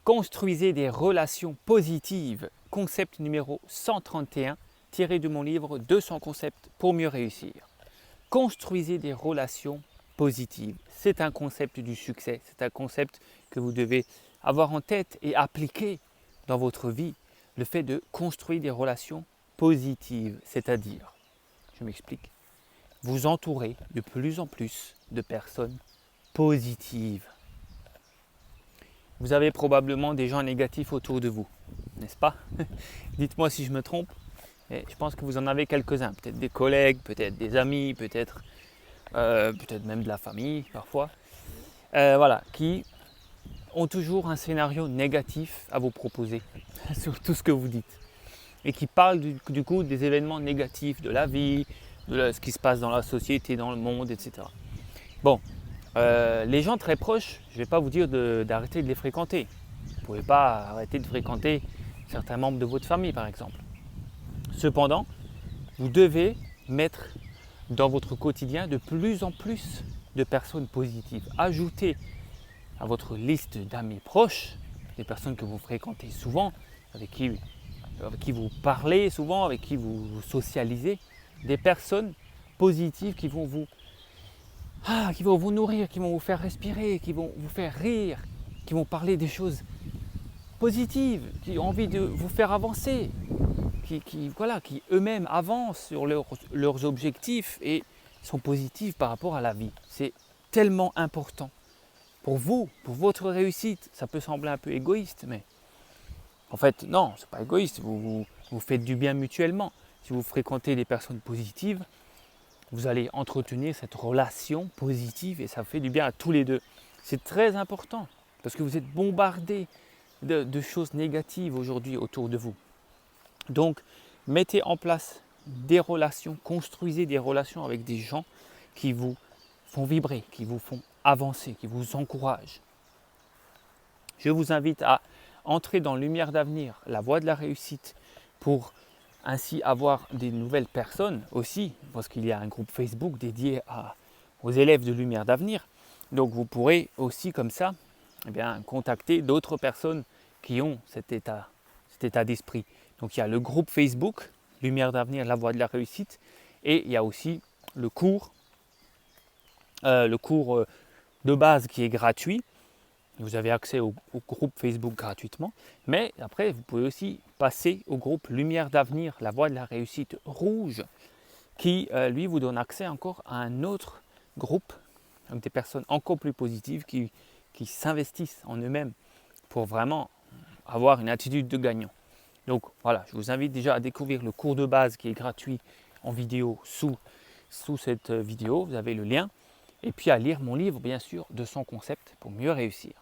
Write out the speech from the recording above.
Construisez des relations positives. Concept numéro 131, tiré de mon livre 200 concepts pour mieux réussir. Construisez des relations positives. C'est un concept du succès. C'est un concept que vous devez avoir en tête et appliquer dans votre vie. Le fait de construire des relations positives, c'est-à-dire, je m'explique, vous entourez de plus en plus de personnes positives. Vous avez probablement des gens négatifs autour de vous, n'est-ce pas? Dites-moi si je me trompe. Et je pense que vous en avez quelques-uns, peut-être des collègues, peut-être des amis, peut-être même de la famille parfois. Voilà, qui ont toujours un scénario négatif à vous proposer sur tout ce que vous dites. Et qui parlent du coup des événements négatifs de la vie, de ce qui se passe dans la société, dans le monde, etc. Bon, les gens très proches, je ne vais pas vous dire d'arrêter de les fréquenter. Vous ne pouvez pas arrêter de fréquenter certains membres de votre famille par exemple. Cependant, vous devez mettre dans votre quotidien de plus en plus de personnes positives. Ajoutez à votre liste d'amis proches, des personnes que vous fréquentez souvent, avec qui vous parlez souvent, avec qui vous socialisez, des personnes positives qui vont vous nourrir, qui vont vous faire respirer, qui vont vous faire rire, qui vont parler des choses positives, qui ont envie de vous faire avancer, qui eux-mêmes avancent sur leurs objectifs et sont positifs par rapport à la vie. C'est tellement important pour vous, pour votre réussite. Ça peut sembler un peu égoïste, mais en fait, non, c'est pas égoïste. Vous faites du bien mutuellement. Si vous fréquentez des personnes positives, vous allez entretenir cette relation positive et ça fait du bien à tous les deux. C'est très important parce que vous êtes bombardés de choses négatives aujourd'hui autour de vous. Donc, mettez en place des relations, construisez des relations avec des gens qui vous font vibrer, qui vous font avancer, qui vous encouragent. Je vous invite à entrer dans Lumière d'avenir, la voie de la réussite, pour ainsi avoir des nouvelles personnes aussi, parce qu'il y a un groupe Facebook dédié aux élèves de Lumière d'avenir. Donc vous pourrez aussi comme ça contacter d'autres personnes qui ont cet état d'esprit. Donc il y a le groupe Facebook, Lumière d'avenir, la voie de la réussite, et il y a aussi le cours de base qui est gratuit. Vous avez accès au groupe Facebook gratuitement, mais après vous pouvez aussi passer au groupe Lumière d'avenir, la voie de la réussite rouge, qui lui vous donne accès encore à un autre groupe, avec des personnes encore plus positives qui s'investissent en eux-mêmes pour vraiment avoir une attitude de gagnant. Donc voilà, je vous invite déjà à découvrir le cours de base qui est gratuit en vidéo sous cette vidéo, vous avez le lien, et puis à lire mon livre bien sûr 200 concepts pour mieux réussir.